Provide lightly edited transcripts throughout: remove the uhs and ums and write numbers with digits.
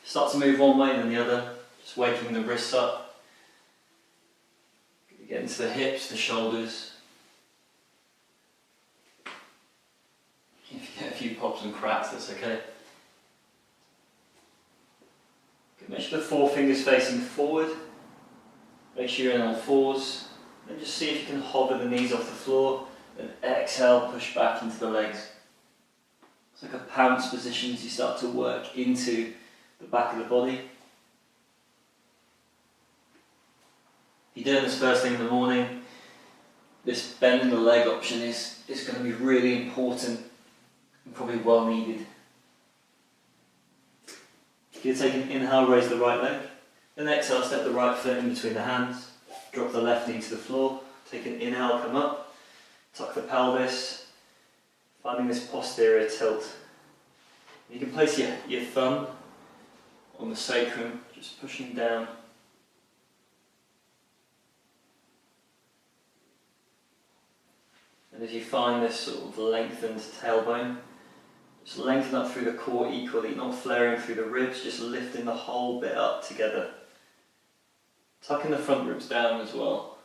Start to move one way then the other, just waking the wrists up. Get into the hips, the shoulders. If you get a few pops and cracks, that's okay. Good. Make sure the forefingers facing forward. Make sure you're in all fours. Then just see if you can hover the knees off the floor. Then exhale, push back into the legs. It's like a pounce position as you start to work into the back of the body. If you're doing this first thing in the morning, this bend in the leg option is going to be really important and probably well needed. If you take an inhale, raise the right leg. Then exhale, step the right foot in between the hands. Drop the left knee to the floor. Take an inhale, come up. Tuck the pelvis. Finding this posterior tilt. You can place your thumb on the sacrum, just pushing down. And as you find this sort of lengthened tailbone, just lengthen up through the core equally, not flaring through the ribs, just lifting the whole bit up together. Tucking the front ribs down as well.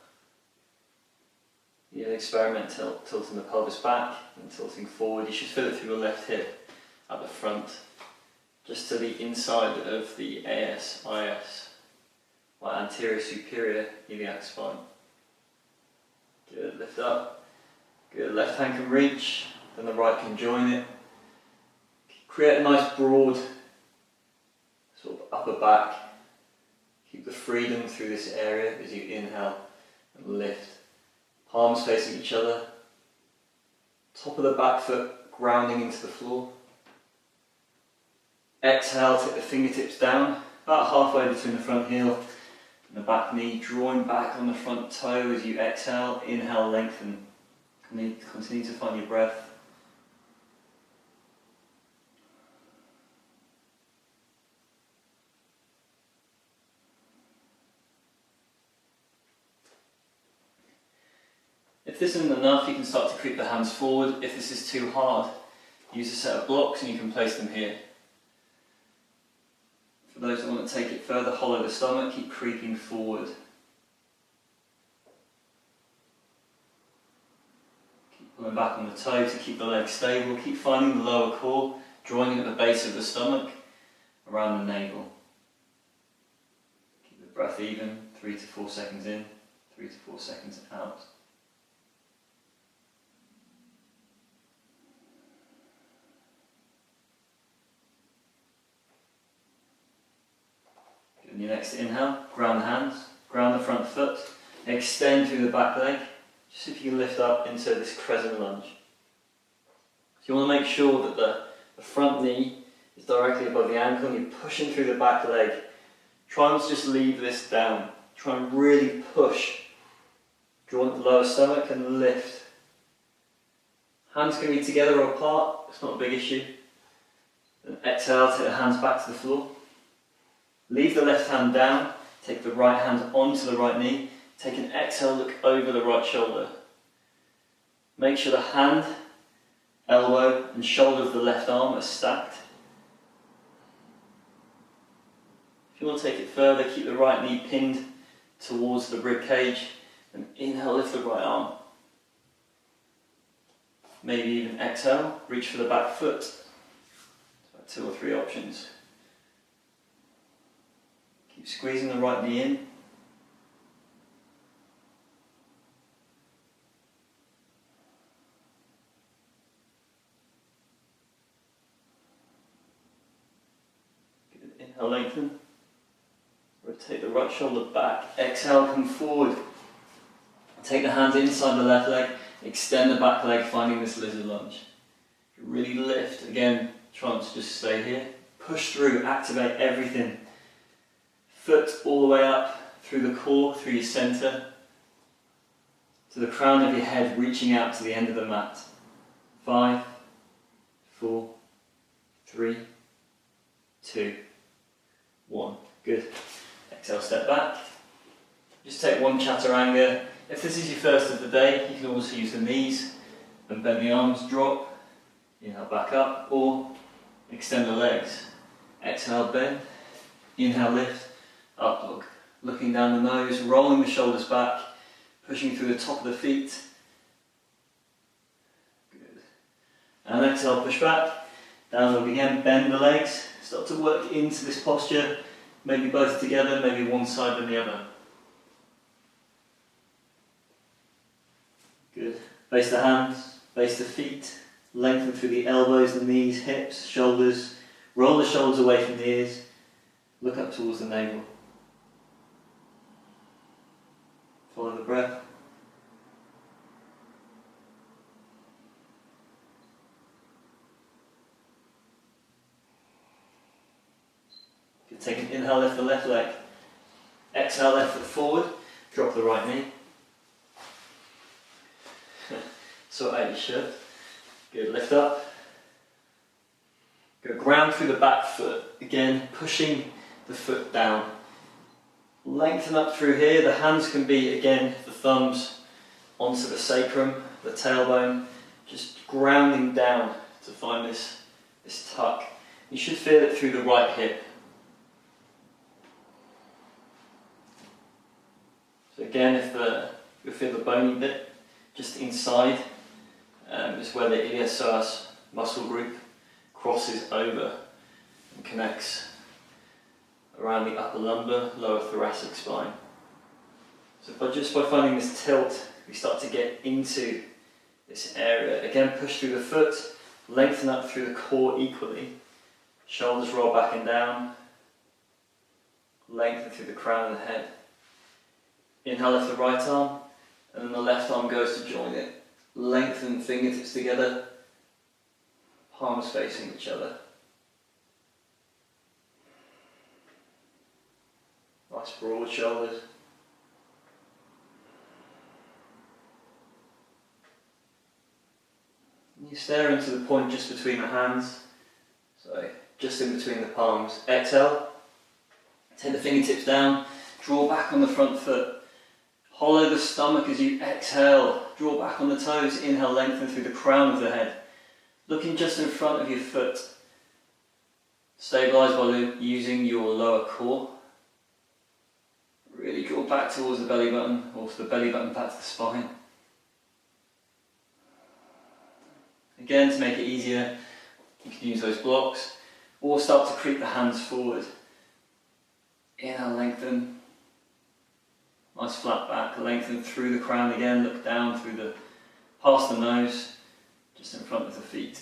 You can experiment tilting the pelvis back and tilting forward. You should feel it through your left hip at the front, just to the inside of the AS, IS, or anterior superior iliac spine. Good, lift up. Good, left hand can reach, then the right can join it. Create a nice broad sort of upper back. Keep the freedom through this area as you inhale and lift. Palms facing each other. Top of the back foot grounding into the floor. Exhale, take the fingertips down, about halfway between the front heel and the back knee, drawing back on the front toe as you exhale. Inhale, lengthen. Continue to find your breath. If this isn't enough, you can start to creep the hands forward. If this is too hard, use a set of blocks and you can place them here. For those that want to take it further, hollow the stomach, keep creeping forward. Keep pulling back on the toe to keep the legs stable. Keep finding the lower core, drawing at the base of the stomach, around the navel. Keep the breath even, 3 to 4 seconds in, 3 to 4 seconds out. On your next inhale, ground the hands, ground the front foot, extend through the back leg, just see if you can lift up into this crescent lunge. So you want to make sure that the front knee is directly above the ankle and you're pushing through the back leg. Try and just leave this down. Try and really push. Draw at the lower stomach and lift. Hands can be together or apart, it's not a big issue. Then exhale, take the hands back to the floor. Leave the left hand down, take the right hand onto the right knee, take an exhale, look over the right shoulder. Make sure the hand, elbow and shoulder of the left arm are stacked. If you want to take it further, keep the right knee pinned towards the rib cage and inhale, lift the right arm. Maybe even exhale, reach for the back foot. So 2 or 3 options. Keep squeezing the right knee in. Good. Inhale, lengthen. Rotate the right shoulder back. Exhale, come forward. Take the hands inside the left leg. Extend the back leg, finding this lizard lunge. Really lift. Again, try not to just stay here. Push through, activate everything. Foot all the way up through the core, through your center, to the crown of your head, reaching out to the end of the mat. 5, 4, 3, 2, 1. Good. Exhale, step back. Just take one chaturanga. If this is your first of the day, you can also use the knees and bend the arms, drop, inhale back up, or extend the legs. Exhale, bend, Inhale, lift, up dog. Looking down the nose, rolling the shoulders back, pushing through the top of the feet. Good. And exhale, push back. Down dog again, bend the legs. Start to work into this posture. Maybe both together, maybe one side than the other. Good. Base the hands, base the feet. Lengthen through the elbows, the knees, hips, shoulders. Roll the shoulders away from the ears. Look up towards the navel. Follow the breath. Good. Take an inhale, lift the left leg. Exhale, left foot forward. Drop the right knee. Sort out your shirt. Good, lift up. Go ground through the back foot. Again, pushing the foot down. Lengthen up through here. The hands can be, again, the thumbs onto the sacrum, the tailbone. Just grounding down to find this tuck. You should feel it through the right hip. So again, if you feel the bony bit just inside, is where the Psoas muscle group crosses over and connects around the upper lumbar, lower thoracic spine. So just by finding this tilt, we start to get into this area. Again, push through the foot, lengthen up through the core equally. Shoulders roll back and down. Lengthen through the crown of the head. Inhale, lift the right arm, and then the left arm goes to join it. Lengthen fingertips together, palms facing each other. Nice broad shoulders. And you stare into the point just between the hands, so just in between the palms. Exhale, take the fingertips down, draw back on the front foot. Hollow the stomach as you exhale, draw back on the toes, inhale, lengthen through the crown of the head. Looking just in front of your foot. Stabilise by using your lower core. Really draw back towards the belly button, or the belly button back to the spine. Again, to make it easier, you can use those blocks, or start to creep the hands forward. Inhale, lengthen. Nice flat back, lengthen through the crown again, look down through past the nose, just in front of the feet.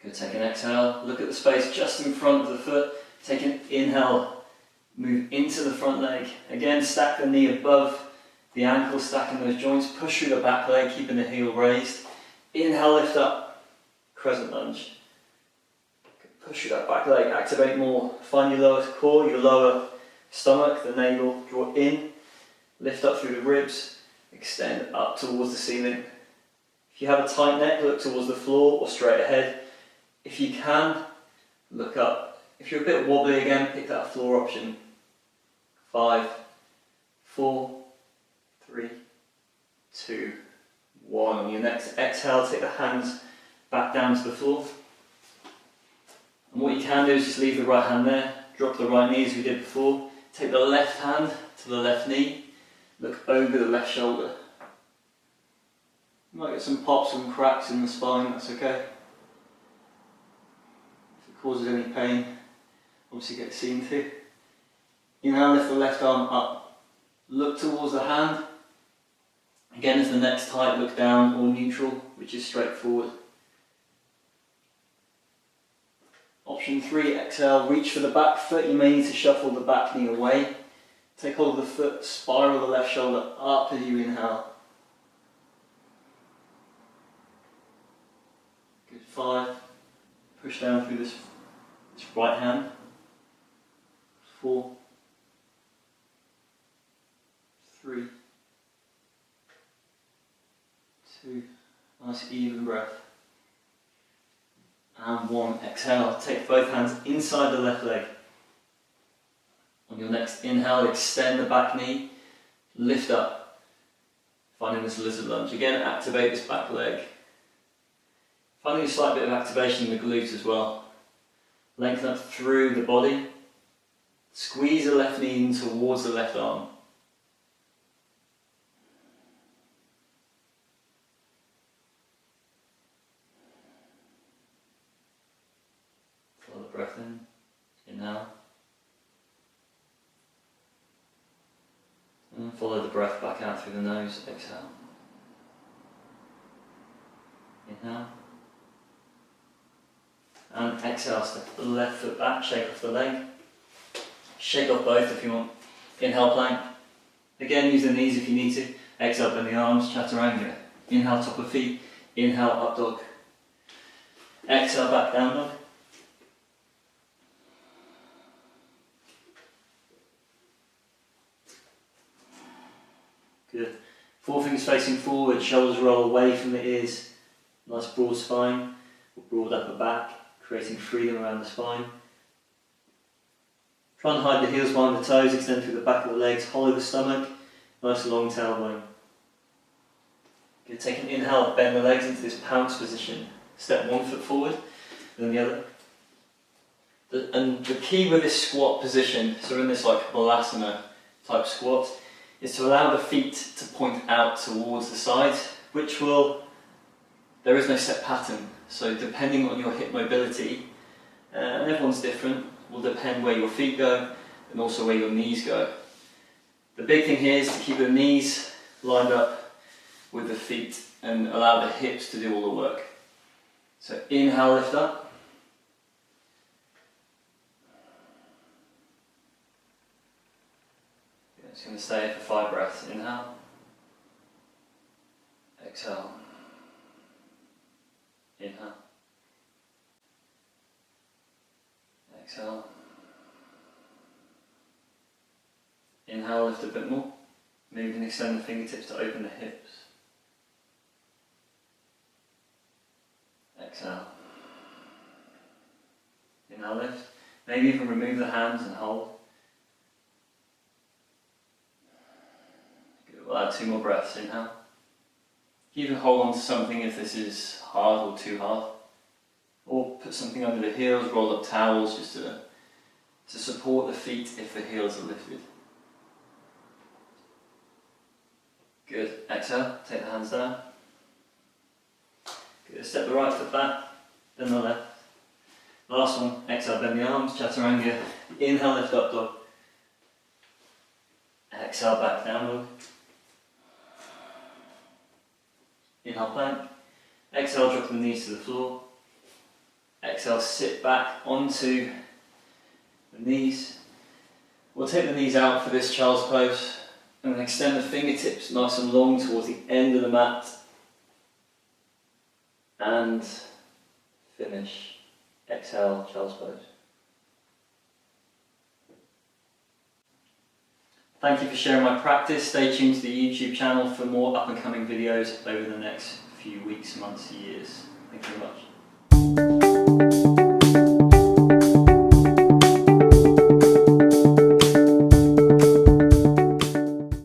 Good, take an exhale, look at the space just in front of the foot, take an inhale, move into the front leg. Again, stack the knee above the ankle, stacking those joints, push through the back leg, keeping the heel raised. Inhale, lift up, crescent lunge. Push through that back leg, activate more. Find your lower core, your lower stomach, the navel, draw in, lift up through the ribs, extend up towards the ceiling. If you have a tight neck, look towards the floor or straight ahead. If you can, look up. If you're a bit wobbly again, pick that floor option. 5, 4, 3, 2, 1. On your next exhale, take the hands back down to the floor. And what you can do is just leave the right hand there, drop the right knee as we did before, take the left hand to the left knee, look over the left shoulder. You might get some pops and cracks in the spine, that's okay. If it causes any pain, obviously get seen to. Inhale, lift the left arm up, look towards the hand. Again, if the neck's tight, look down or neutral, which is straightforward. Option 3, exhale, reach for the back foot. You may need to shuffle the back knee away. Take hold of the foot, spiral the left shoulder up as you inhale. Good, 5. Push down through this right hand. 4, 3, 2, nice even breath. And 1, exhale, take both hands inside the left leg. On your next inhale, extend the back knee, lift up, finding this lizard lunge. Again, activate this back leg, Finding a slight bit of activation in the glute as well. Lengthen up through the body. Squeeze the left knee in towards the left arm. Follow the breath in. Inhale. And follow the breath back out through the nose. Exhale. Inhale. And exhale, step the left foot back, shake off the leg. Shake off both if you want. Inhale, plank. Again, use the knees if you need to. Exhale, bend the arms, chaturanga. Inhale, top of feet. Inhale, up dog. Exhale, back down dog. Good. Forefingers facing forward, shoulders roll away from the ears. Nice broad spine, broad upper back, creating freedom around the spine. Try and hide the heels behind the toes, extend through the back of the legs, hollow the stomach, nice long tailbone. Good. Take an inhale, bend the legs into this pounce position. Step one foot forward, then the other. And the key with this squat position, so we're in this like balasana type squat, is to allow the feet to point out towards the sides, which will, there is no set pattern, so depending on your hip mobility, and everyone's different, will depend where your feet go and also where your knees go. The big thing here is to keep the knees lined up with the feet and allow the hips to do all the work. So inhale, lift up. Just going to stay here for 5 breaths. Inhale. Exhale. Inhale. Exhale. Inhale, lift a bit more. Maybe you can extend the fingertips to open the hips. Exhale. Inhale, lift. Maybe you can remove the hands and hold. Good. We'll add 2 more breaths. Inhale. You can hold on to something if this is hard or too hard. Or put something under the heels, roll up towels just to support the feet if the heels are lifted. Good. Exhale, take the hands down. Good. Step the right foot back, then the left. Last one. Exhale, bend the arms, chaturanga. Inhale, lift up dog. Exhale, back down dog. Inhale, plank. Exhale, drop the knees to the floor. Exhale, sit back onto the knees. We'll take the knees out for this child's pose and then extend the fingertips nice and long towards the end of the mat and finish. Exhale, child's pose. Thank you for sharing my practice. Stay tuned to the YouTube channel for more up and coming videos over the next few weeks, months, years. Thank you very much.